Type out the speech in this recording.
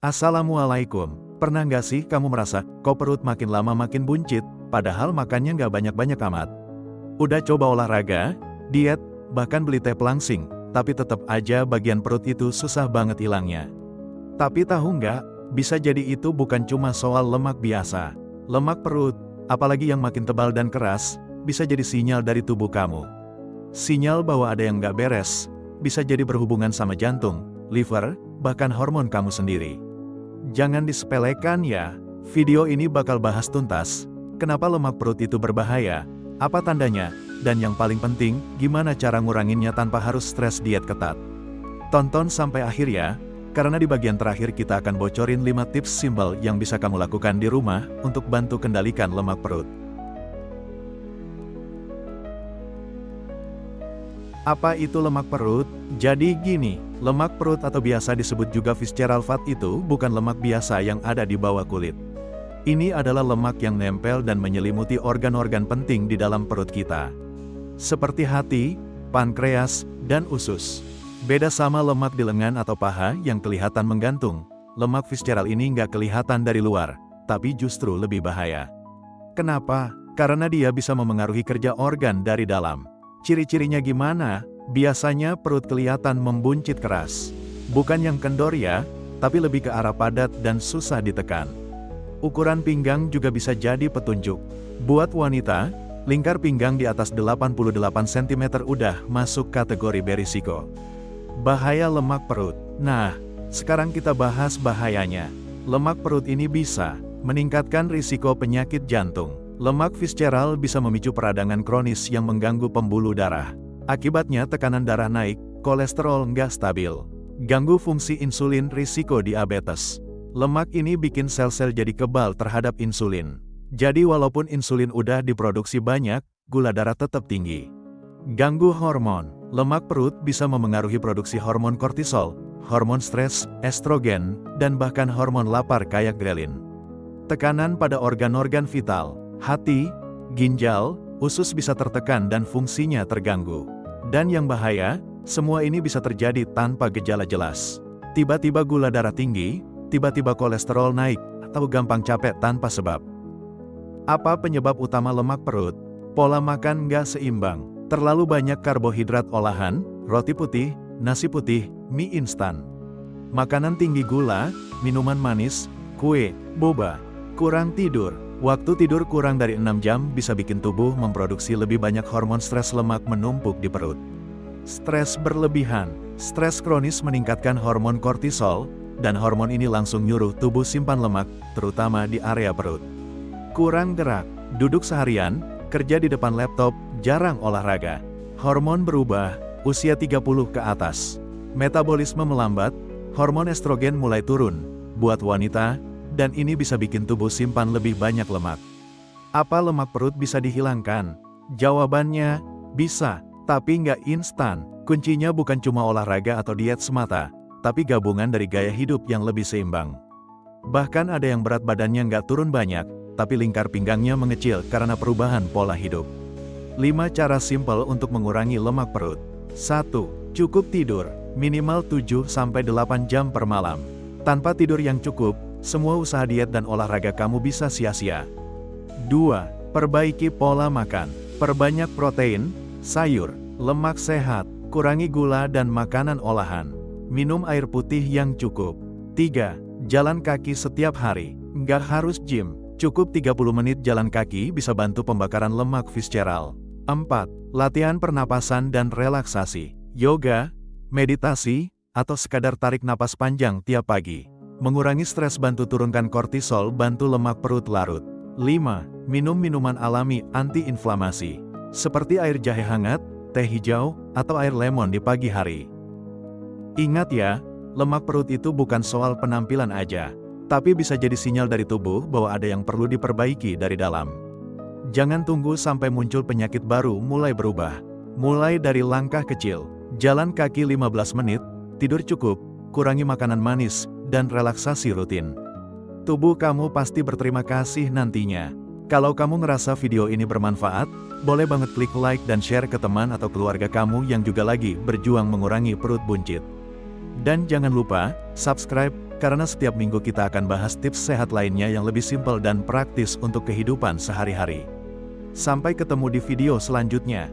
Assalamualaikum. Pernah nggak sih kamu merasa, kok perut makin lama makin buncit, padahal makannya nggak banyak-banyak amat? Udah coba olahraga, diet, bahkan beli teh pelangsing, tapi tetap aja bagian perut itu susah banget hilangnya. Tapi tahu nggak, bisa jadi itu bukan cuma soal lemak biasa. Lemak perut, apalagi yang makin tebal dan keras, bisa jadi sinyal dari tubuh kamu. Sinyal bahwa ada yang nggak beres, bisa jadi berhubungan sama jantung, liver, bahkan hormon kamu sendiri. Jangan disepelekan ya, video ini bakal bahas tuntas, kenapa lemak perut itu berbahaya, apa tandanya, dan yang paling penting, gimana cara nguranginnya tanpa harus stres diet ketat. Tonton sampai akhir ya, karena di bagian terakhir kita akan bocorin 5 tips simpel yang bisa kamu lakukan di rumah, untuk bantu kendalikan lemak perut. Apa itu lemak perut? Jadi gini, lemak perut atau biasa disebut juga visceral fat itu bukan lemak biasa yang ada di bawah kulit. Ini adalah lemak yang nempel dan menyelimuti organ-organ penting di dalam perut kita. Seperti hati, pankreas, dan usus. Beda sama lemak di lengan atau paha yang kelihatan menggantung, lemak visceral ini nggak kelihatan dari luar, tapi justru lebih bahaya. Kenapa? Karena dia bisa memengaruhi kerja organ dari dalam. Ciri-cirinya gimana? Biasanya perut kelihatan membuncit keras. Bukan yang kendor ya, tapi lebih ke arah padat dan susah ditekan. Ukuran pinggang juga bisa jadi petunjuk. Buat wanita, lingkar pinggang di atas 88 cm udah masuk kategori berisiko. Bahaya lemak perut. Nah, sekarang kita bahas bahayanya. Lemak perut ini bisa meningkatkan risiko penyakit jantung. Lemak visceral bisa memicu peradangan kronis yang mengganggu pembuluh darah. Akibatnya tekanan darah naik, kolesterol nggak stabil. Ganggu fungsi insulin, risiko diabetes. Lemak ini bikin sel-sel jadi kebal terhadap insulin. Jadi walaupun insulin udah diproduksi banyak, gula darah tetap tinggi. Ganggu hormon. Lemak perut bisa memengaruhi produksi hormon kortisol, hormon stres, estrogen, dan bahkan hormon lapar kayak grelin. Tekanan pada organ-organ vital. Hati, ginjal, usus bisa tertekan dan fungsinya terganggu. Dan yang bahaya, semua ini bisa terjadi tanpa gejala jelas. Tiba-tiba gula darah tinggi, tiba-tiba kolesterol naik, atau gampang capek tanpa sebab. Apa penyebab utama lemak perut? Pola makan nggak seimbang, terlalu banyak karbohidrat olahan, roti putih, nasi putih, mie instan. Makanan tinggi gula, minuman manis, kue, boba, kurang tidur. Waktu tidur kurang dari 6 jam bisa bikin tubuh memproduksi lebih banyak hormon stres, lemak menumpuk di perut. Stres berlebihan. Stres kronis meningkatkan hormon kortisol, dan hormon ini langsung nyuruh tubuh simpan lemak, terutama di area perut. Kurang gerak. Duduk seharian, kerja di depan laptop, jarang olahraga. Hormon berubah, usia 30 ke atas. Metabolisme melambat, hormon estrogen mulai turun. Buat wanita, dan ini bisa bikin tubuh simpan lebih banyak lemak. Apa lemak perut bisa dihilangkan? Jawabannya, bisa, tapi nggak instan. Kuncinya bukan cuma olahraga atau diet semata, tapi gabungan dari gaya hidup yang lebih seimbang. Bahkan ada yang berat badannya nggak turun banyak, tapi lingkar pinggangnya mengecil karena perubahan pola hidup. 5 cara simpel untuk mengurangi lemak perut. 1. Cukup tidur, minimal 7-8 jam per malam. Tanpa tidur yang cukup, semua usaha diet dan olahraga kamu bisa sia-sia. 2. Perbaiki pola makan. Perbanyak protein, sayur, lemak sehat, kurangi gula dan makanan olahan. Minum air putih yang cukup. 3. Jalan kaki setiap hari. Nggak harus gym, cukup 30 menit jalan kaki bisa bantu pembakaran lemak visceral. 4. Latihan pernapasan dan relaksasi. Yoga, meditasi, atau sekadar tarik napas panjang tiap pagi. Mengurangi stres, bantu turunkan kortisol, bantu lemak perut larut. 5. Minum minuman alami anti-inflamasi. Seperti air jahe hangat, teh hijau, atau air lemon di pagi hari. Ingat ya, lemak perut itu bukan soal penampilan aja, tapi bisa jadi sinyal dari tubuh bahwa ada yang perlu diperbaiki dari dalam. Jangan tunggu sampai muncul penyakit baru mulai berubah. Mulai dari langkah kecil, jalan kaki 15 menit, tidur cukup, kurangi makanan manis, dan relaksasi rutin. Tubuh kamu pasti berterima kasih nantinya. Kalau kamu ngerasa video ini bermanfaat, boleh banget klik like dan share ke teman atau keluarga kamu yang juga lagi berjuang mengurangi perut buncit. Dan jangan lupa, subscribe, karena setiap minggu kita akan bahas tips sehat lainnya yang lebih simpel dan praktis untuk kehidupan sehari-hari. Sampai ketemu di video selanjutnya.